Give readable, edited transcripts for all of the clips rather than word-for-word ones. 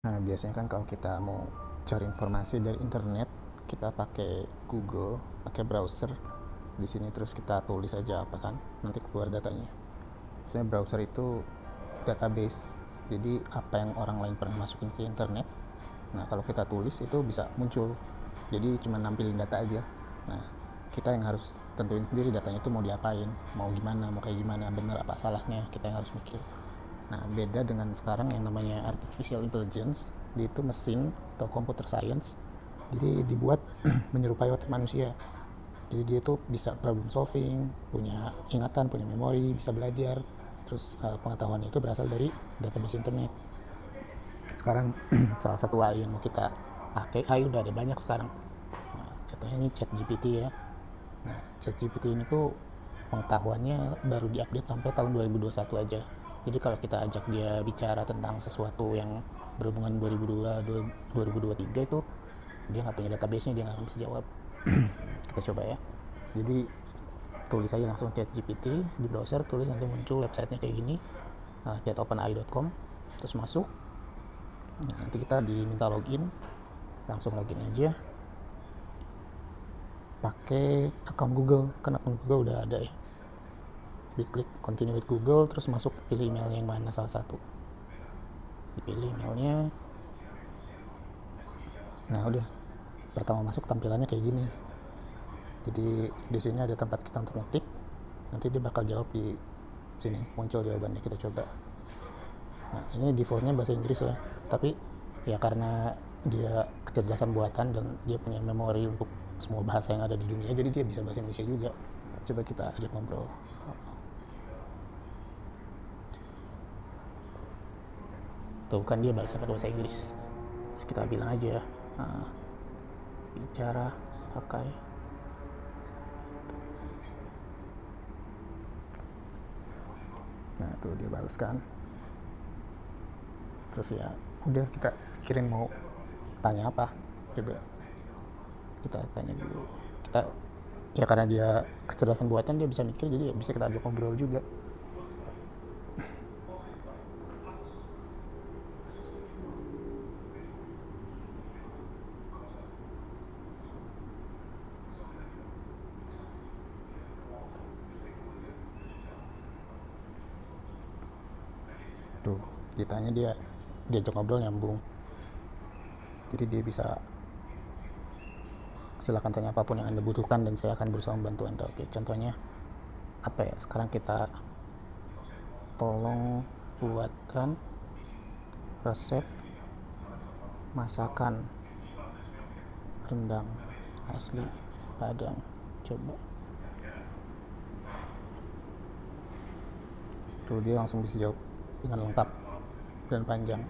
Nah, biasanya kan kalau kita mau cari informasi dari internet, kita pakai Google, pakai browser. Di sini terus kita tulis aja apa kan, nanti keluar datanya. Sebenarnya browser itu database. Jadi apa yang orang lain pernah masukin ke internet, nah kalau kita tulis itu bisa muncul. Jadi cuma nampilin data aja. Nah, kita yang harus tentuin sendiri datanya itu mau diapain, mau gimana, mau kayak gimana, bener apa salahnya, kita yang harus mikir. Nah, beda dengan sekarang yang namanya artificial intelligence, dia itu mesin atau computer science. Jadi dibuat menyerupai otak manusia. Jadi dia tuh bisa problem solving, punya ingatan, punya memori, bisa belajar. Terus pengetahuan itu berasal dari database internet. Sekarang salah satu AI yang mau kita pakai, AI udah ada banyak sekarang. Nah, contohnya ini ChatGPT ya. Nah, ChatGPT ini tuh pengetahuannya baru diupdate sampai tahun 2021 aja. Jadi kalau kita ajak dia bicara tentang sesuatu yang berhubungan 2002, 2023 itu, dia nggak punya database-nya, dia nggak bisa jawab. Kita coba ya. Jadi tulis aja langsung ChatGPT di browser, tulis nanti muncul websitenya kayak gini, chatopenai.com, terus masuk. Nah, nanti kita diminta login, langsung login aja pakai akun Google, kan akun Google udah ada ya. Diklik continue with Google, terus masuk, pilih emailnya yang mana salah satu, dipilih emailnya. Nah udah, pertama masuk tampilannya kayak gini. Jadi di sini ada tempat kita untuk ngetik, nanti dia bakal jawab di sini, muncul jawabannya, kita coba. Nah ini defaultnya bahasa Inggris ya, tapi ya karena dia kecerdasan buatan dan dia punya memori untuk semua bahasa yang ada di dunia, jadi dia bisa bahasa Indonesia juga. Coba kita ajak ngobrol. Tuh kan dia balasnya pakai bahasa Inggris. Terus kita bilang aja, nah, bicara pakai. Nah tuh dia balas kan. Terus ya udah, kita pikirin mau tanya apa. Coba kita tanya dulu. Kita ya karena dia kecerdasan buatan, dia bisa mikir, jadi ya bisa kita ajak ngobrol juga. Tuh ditanya, dia diajak ngobrol nyambung, jadi dia bisa silakan tanya apapun yang anda butuhkan dan saya akan berusaha membantu anda. Oke, contohnya apa ya, sekarang kita tolong buatkan resep masakan rendang asli Padang. Coba tuh dia langsung bisa jawab dengan lengkap dan panjang.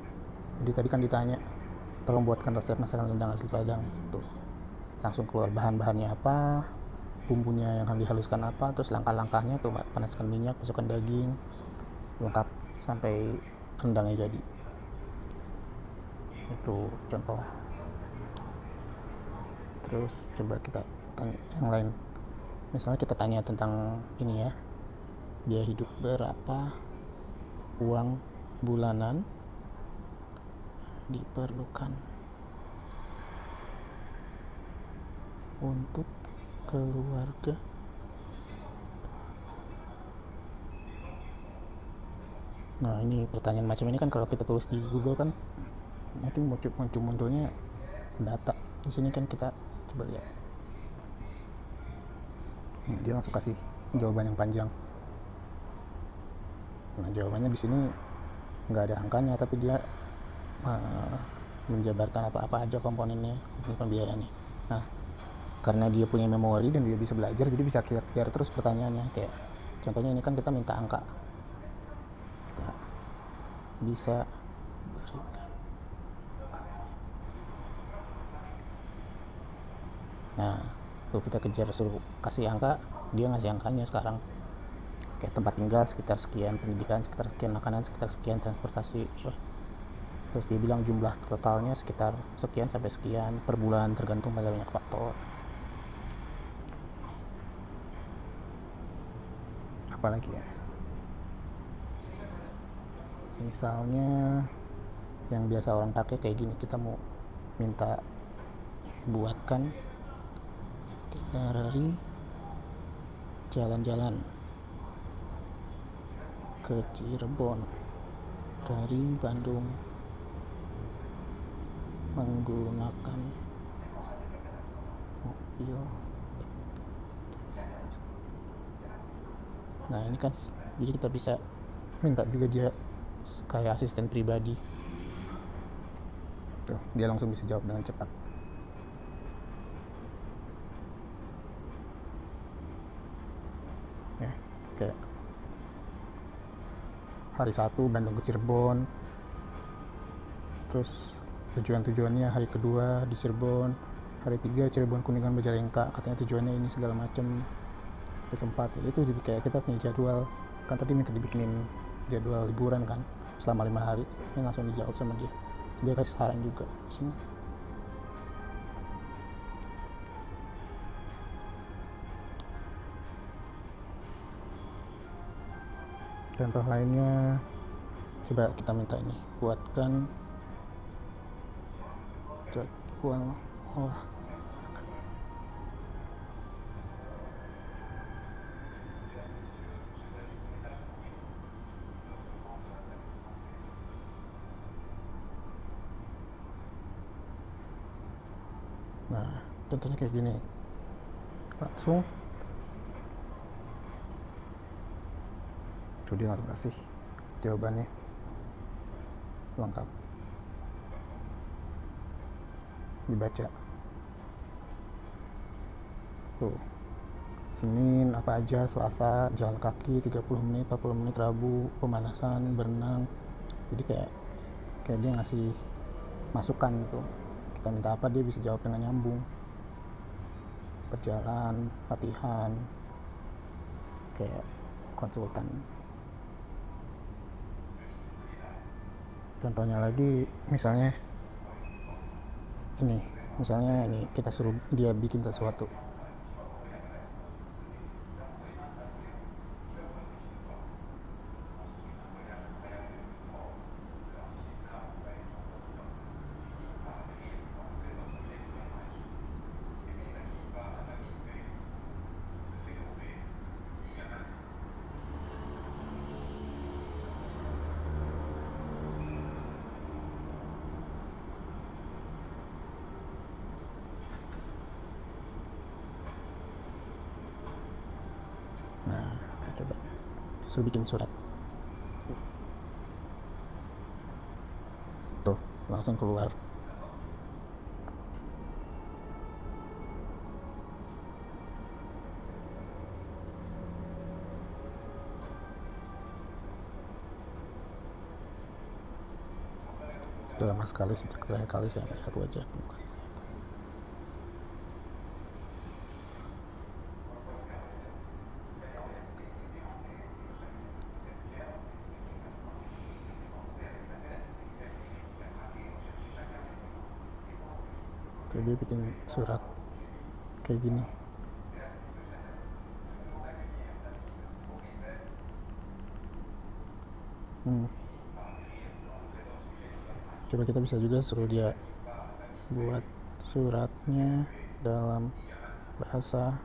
Jadi tadi kan ditanya tolong buatkan resep masakan rendang asli Padang, tuh langsung keluar bahan-bahannya apa, bumbunya yang akan dihaluskan apa, terus langkah-langkahnya tuh, panaskan minyak, masukkan daging, lengkap sampai rendangnya jadi. Itu contoh. Terus coba kita tanya yang lain, misalnya kita tanya tentang ini ya, dia hidup berapa, uang bulanan diperlukan untuk keluarga. Nah ini pertanyaan macam ini kan kalau kita tulis di Google kan nanti munculnya data. Di sini kan kita coba lihat, nah, dia langsung kasih jawaban yang panjang. Nah jawabannya di sini nggak ada angkanya, tapi dia uh, menjabarkan apa-apa aja komponennya, komponen pembiayaannya. Nah karena dia punya memori dan dia bisa belajar, jadi bisa kejar terus pertanyaannya. Kayak contohnya ini kan kita minta angka, kita bisa berikan. Nah tuh kita kejar, suruh kasih angka, dia ngasih angkanya sekarang. Kayak tempat tinggal sekitar sekian, pendidikan sekitar sekian, makanan sekitar sekian, transportasi ya. Terus dia bilang jumlah totalnya sekitar sekian sampai sekian per bulan, tergantung pada banyak faktor. Apalagi ya, misalnya yang biasa orang pakai kayak gini. Kita mau minta buatkan itinerary jalan-jalan ke Cirebon dari Bandung menggunakan mobil. Nah ini kan jadi kita bisa minta juga dia kayak asisten pribadi. Tuh, dia langsung bisa jawab dengan cepat. Ya, kayak hari 1 Bandung ke Cirebon, terus tujuannya hari kedua di Cirebon, hari 3 Cirebon Kuningan Majalengka, katanya tujuannya ini segala macam. Hari keempat itu jadi kayak kita punya jadwal kan, tadi minta dibikinin jadwal liburan kan selama 5 hari, ini langsung dijawab sama dia kasih saran juga di sini. Contoh lainnya, coba kita minta ini, buatkan jadwal olah. Nah, contohnya kayak gini. Langsung dia langsung kasih jawabannya lengkap, dibaca. Tuh, Senin apa aja, Selasa jalan kaki 30 menit, 40 menit, Rabu pemanasan, berenang. Jadi kayak dia ngasih masukan gitu. Kita minta apa dia bisa jawab dengan nyambung. Berjalan, latihan, kayak konsultan. Contohnya lagi, misalnya ini kita suruh dia bikin sesuatu. Nah, coba suruh bikin surat. Tuh, langsung keluar. Sudah lama sekali sejak terakhir kali saya melihat wajah muka saya. Tuh, dia bikin surat kayak gini. Coba kita bisa juga suruh dia buat suratnya dalam bahasa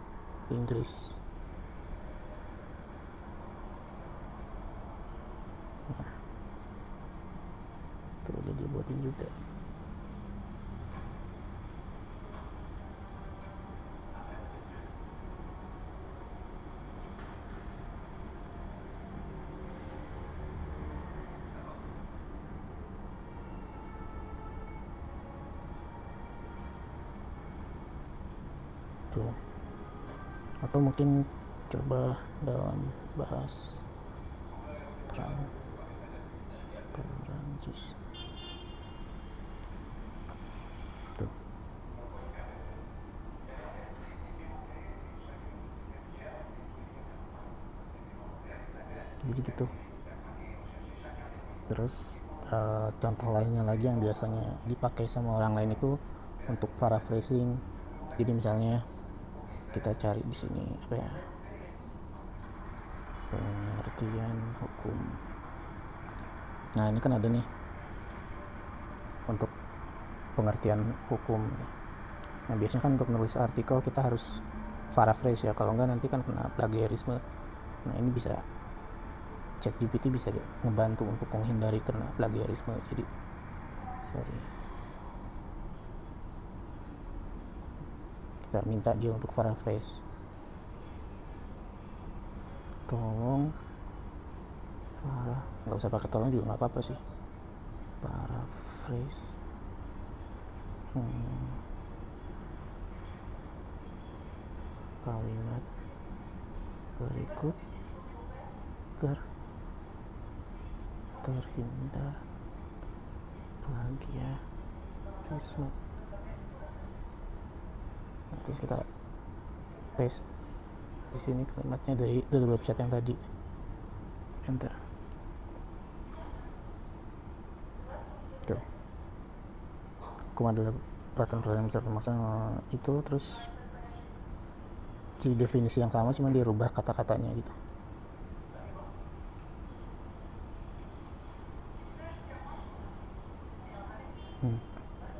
Inggris. Nah, tuh udah dibuatin juga. Tuh. Atau mungkin coba dalam bahasa Perancis. Tuh. Jadi gitu. Terus contoh lainnya lagi yang biasanya dipakai sama orang lain itu untuk paraphrasing. Jadi misalnya kita cari di sini apa ya, pengertian hukum. Nah ini kan ada nih pengertian hukum. Nah biasanya kan untuk nulis artikel kita harus paraphrase ya, kalau enggak nanti kan kena plagiarisme. Nah ini bisa, ChatGPT bisa ngebantu untuk menghindari kena plagiarisme. Jadi kita minta dia untuk paraphrase, tolong nggak usah pakai tolong juga nggak apa-apa sih, paraphrase kalimat berikut agar terhindar plagiarisme. Terus kita paste di sini kalimatnya dari website yang tadi, enter. Tuh, hukum adalah peraturan besar pemaksaan itu, terus di definisi yang sama cuma dirubah kata-katanya gitu.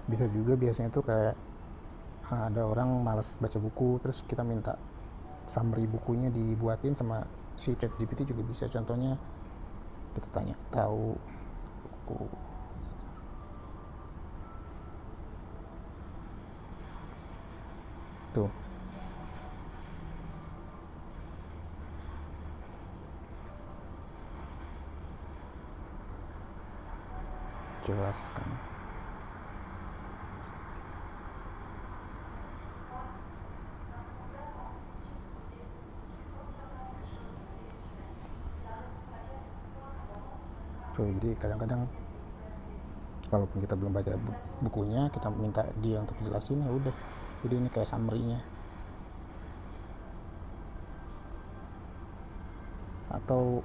Bisa juga biasanya tuh kayak ada orang malas baca buku, terus kita minta summary bukunya dibuatin sama si ChatGPT juga bisa. Contohnya kita tanya tahu buku tuh, jelaskan. Tuh, jadi kadang-kadang walaupun kita belum baca bukunya, kita minta dia untuk jelasin, ya udah, jadi ini kayak summary-nya. Atau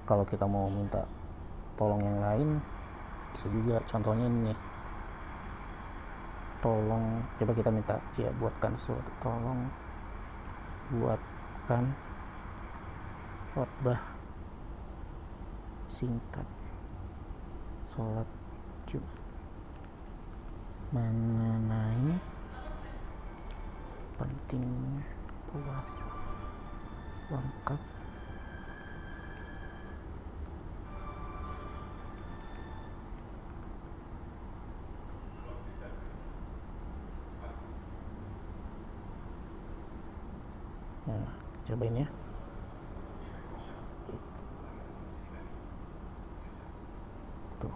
kalau kita mau minta tolong yang lain bisa juga, contohnya ini nih, tolong, coba kita minta ya buatkan sesuatu, tolong buatkan khotbah singkat sholat Jumat mengenai penting puasa lengkap nah, cobain ya. Tuh.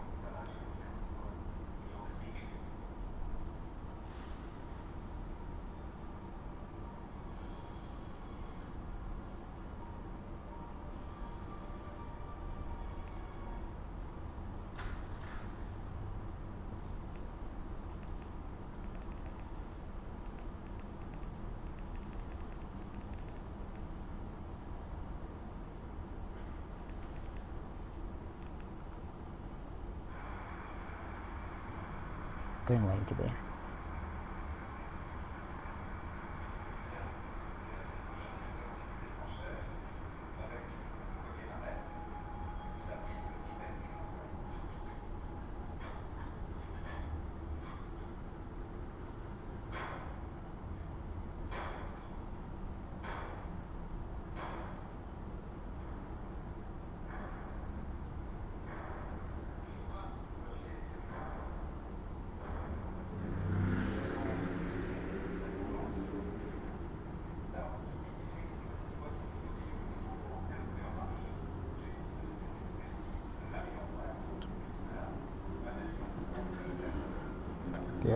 Itu yang lain coba ya. Dia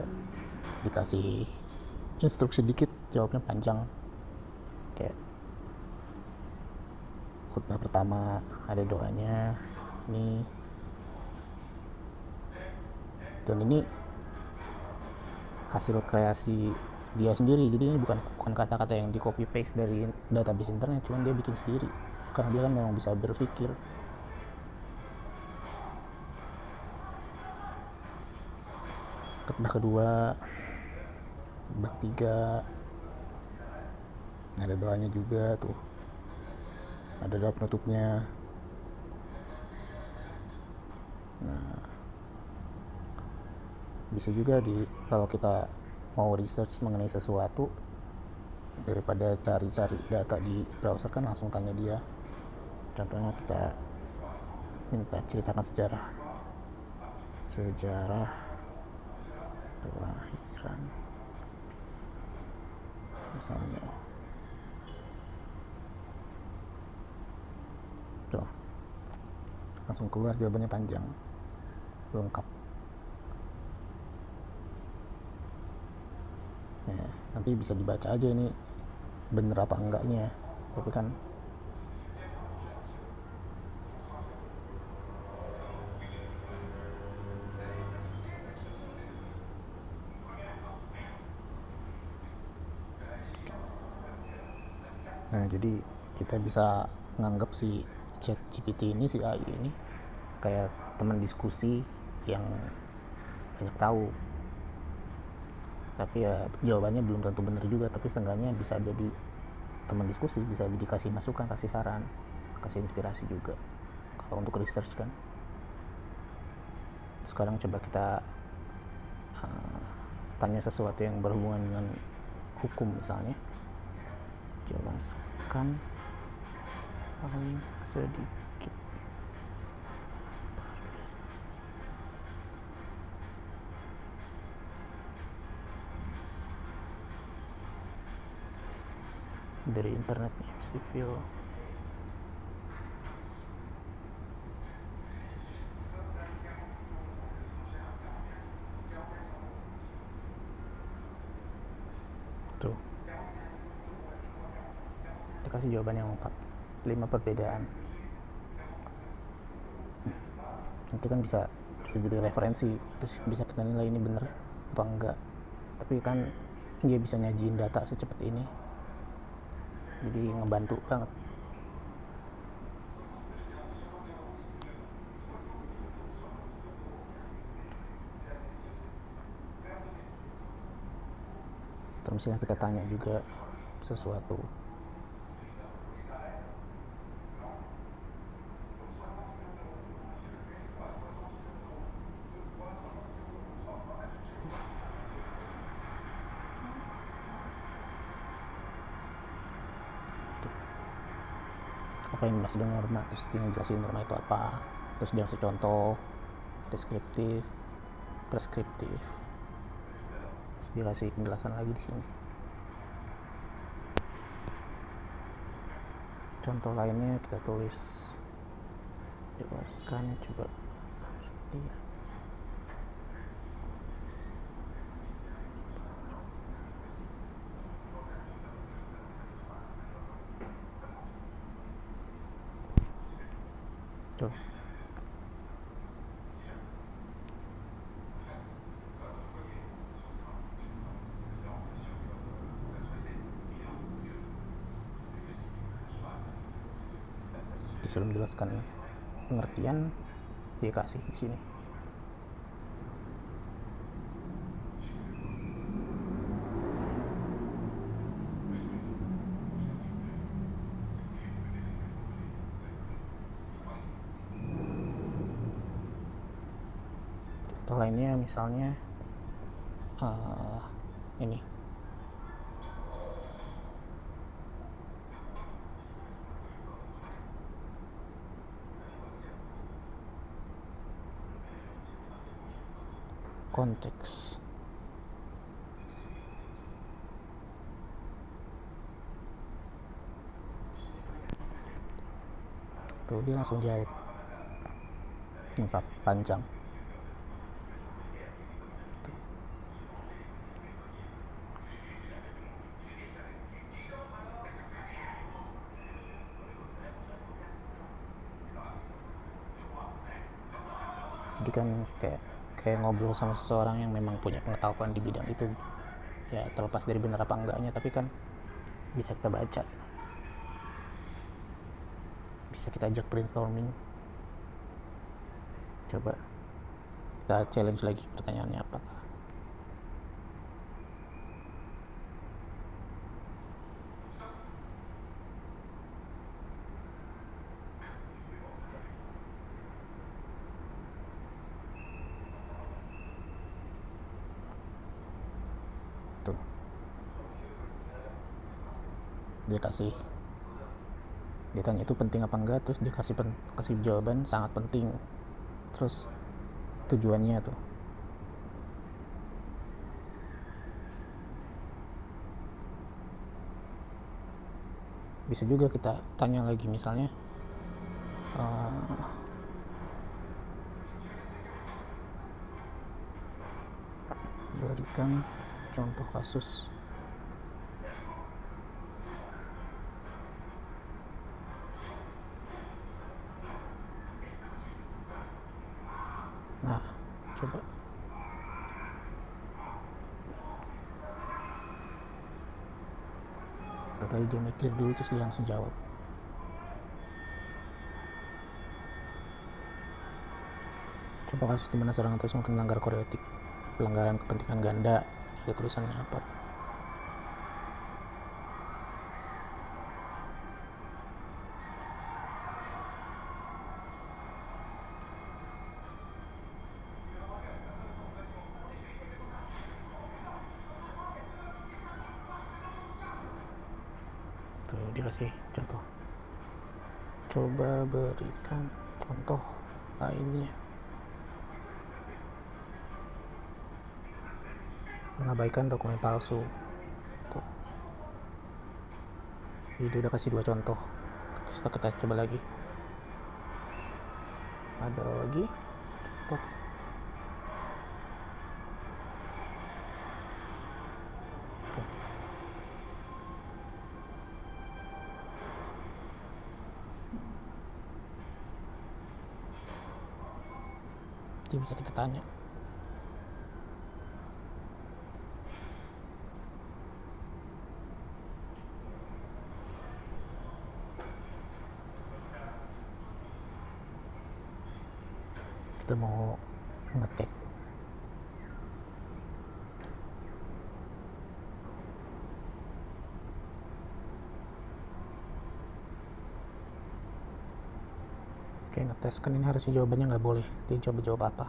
dikasih instruksi dikit, jawabnya panjang. Kayak khutbah pertama ada doanya nih, dan ini hasil kreasi dia sendiri, jadi ini bukan kata-kata yang di copy paste dari database internet, cuman dia bikin sendiri karena dia kan memang bisa berpikir. Khutbah kedua, bab 3 ada doanya juga tuh, ada doa penutupnya. Bisa juga kalau kita mau research mengenai sesuatu, daripada cari-cari data di browser kan langsung tanya dia. Contohnya kita minta ceritakan sejarah kelahiran misalnya. Tuh, langsung keluar jawabannya panjang, lengkap. Ya, nanti bisa dibaca aja ini bener apa enggaknya. Tapi kan nah, jadi kita bisa nganggap si ChatGPT ini, si AI ini kayak teman diskusi yang banyak tahu. Tapi ya jawabannya belum tentu benar juga, tapi seenggaknya bisa jadi teman diskusi, bisa jadi kasih masukan, kasih saran, kasih inspirasi juga kalau untuk research kan. Sekarang coba kita tanya sesuatu yang berhubungan dengan hukum misalnya. Jelaskan paling sedikit dari internet nih, sivil. Tuh, dikasih jawaban yang lengkap, 5 perbedaan. Nanti kan bisa jadi referensi, terus bisa kita nilai ini bener apa enggak. Tapi kan dia bisa nyajiin data secepat ini, jadi ngebantu banget. Terus misalnya kita tanya juga sesuatu, apa yang dimaksud dengan norma, terus dia ngejelasin norma itu apa, terus dia kasih contoh, deskriptif, preskriptif, terus dia kasih penjelasan lagi di sini. Contoh lainnya kita tulis, jelaskan coba dia. Tuh. Disuruh menjelaskan pengertian, dia kasih di sini. Contoh lainnya misalnya ini, konteks. Tuh dia langsung jawab lengkap, panjang. Jadi kan kayak ngobrol sama seseorang yang memang punya pengetahuan di bidang itu ya, terlepas dari benar apa enggaknya, tapi kan bisa kita baca, bisa kita ajak brainstorming. Coba kita challenge lagi pertanyaannya apa. dia tanya itu penting apa enggak, terus dia kasih jawaban sangat penting, terus tujuannya tuh. Bisa juga kita tanya lagi, misalnya berikan contoh kasus. Nah, coba tadi dia mikir dulu terus dia langsung jawab. Coba kasus dimana seorang terus mungkin melanggar kode etik, pelanggaran kepentingan ganda, ada tulisannya apa. Tuh dikasih contoh, coba berikan contoh lainnya. Mengabaikan dokumen palsu. Tuh. Jadi udah kasih 2 contoh. Kita coba lagi. Ada lagi. Tuh. Jadi bisa kita tanya. Kita mau ngecek ngetes kan, ini harusnya jawabannya nggak boleh. Dia coba jawab apa.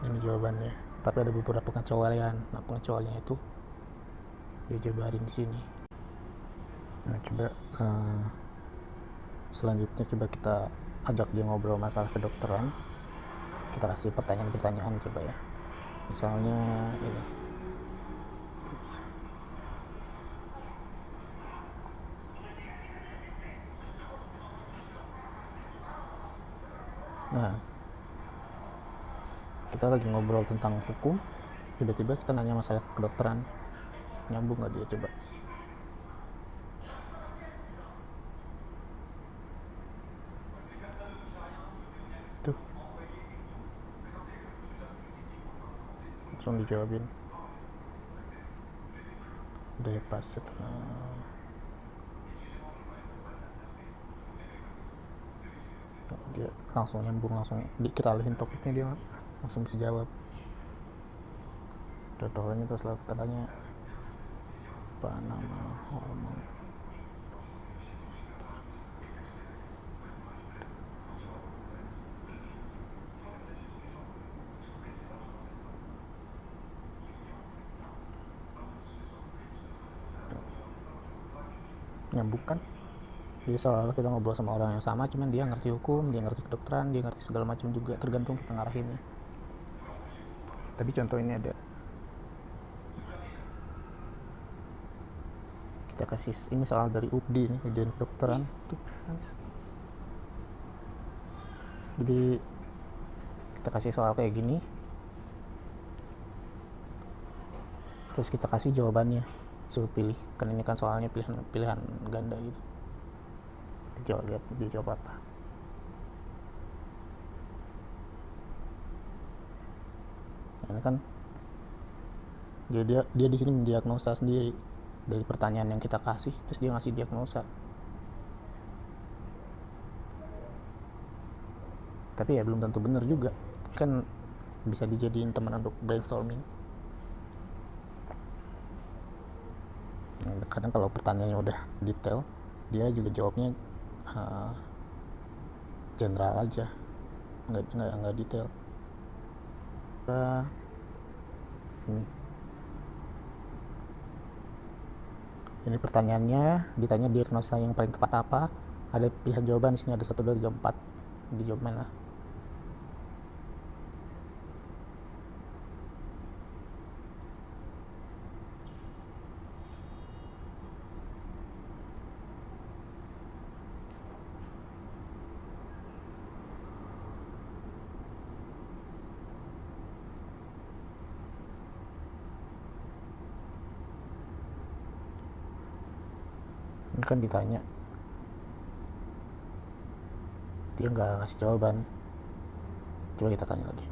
Ini jawabannya, tapi ada beberapa pengecualian. Nah, pengecualiannya itu dia jabarin di sini. Nah, coba selanjutnya coba kita ajak dia ngobrol masalah kedokteran. Kita kasih pertanyaan-pertanyaan coba ya. Misalnya ini. Nah, kita lagi ngobrol tentang hukum, tiba-tiba kita nanya masalah kedokteran. Nyambung nggak dia coba? Tuh. Langsung dijawabin. Udah pas itu. Dia langsung nyambung, langsung kita alihin topiknya, dia langsung bisa jawab. Contohnya terus lah kita tanya apa nama hormon. Nyambung kan? Jadi soalnya kita ngobrol sama orang yang sama, cuman dia ngerti hukum, dia ngerti kedokteran, dia ngerti segala macam juga, tergantung kita ngarahinnya. Tapi contoh ini ada, kita kasih ini soal dari UPDI nih, ujian kedokteran. Jadi kita kasih soal kayak gini, terus kita kasih jawabannya, suruh pilih. Kan ini kan soalnya pilihan ganda gitu. Lihat dia jawab apa. Ini kan dia di sini mendiagnosa sendiri dari pertanyaan yang kita kasih, terus dia ngasih diagnosa. Tapi ya belum tentu benar juga, kan bisa dijadiin teman untuk brainstorming. Nah, kadang kalau pertanyaannya udah detail, dia juga jawabnya general aja, nggak detail. Ini pertanyaannya, ditanya diagnosa yang paling tepat apa, ada pilihan jawaban di sini, ada 1, 2, 3, 4. Dijawab mana? Ini kan ditanya, dia nggak ngasih jawaban. Coba kita tanya lagi.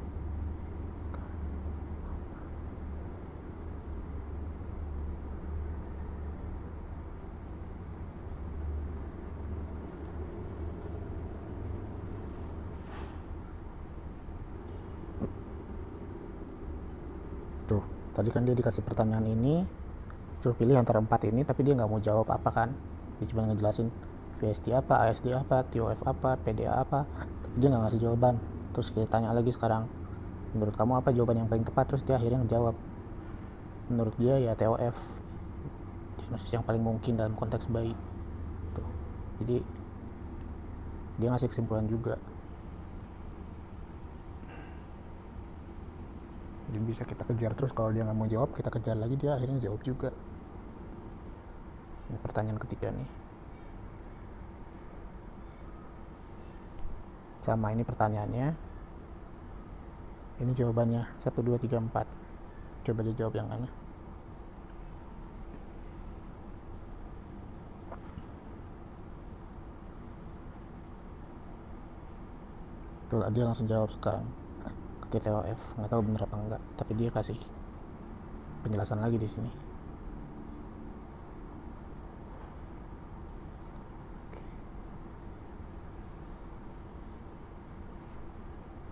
Tuh, tadi kan dia dikasih pertanyaan ini, suruh pilih antara 4 ini, tapi dia nggak mau jawab apa kan. Dia cuma ngejelasin VST apa, ASD apa, TOF apa, PDA apa, tapi dia nggak ngasih jawaban. Terus kita tanya lagi sekarang, menurut kamu apa jawaban yang paling tepat? Terus dia akhirnya menjawab, menurut dia ya TOF, diagnosis yang paling mungkin dalam konteks bayi. Tuh, jadi dia ngasih kesimpulan juga. Jadi bisa kita kejar terus, kalau dia nggak mau jawab kita kejar lagi, dia akhirnya jawab juga. Ini pertanyaan ketiga nih. Sama, ini pertanyaannya, ini jawabannya 1, 2, 3, 4. Coba dia jawab yang mana. Tuh, dia langsung jawab sekarang ke TOF. Nggak tahu bener apa enggak, tapi dia kasih penjelasan lagi di sini.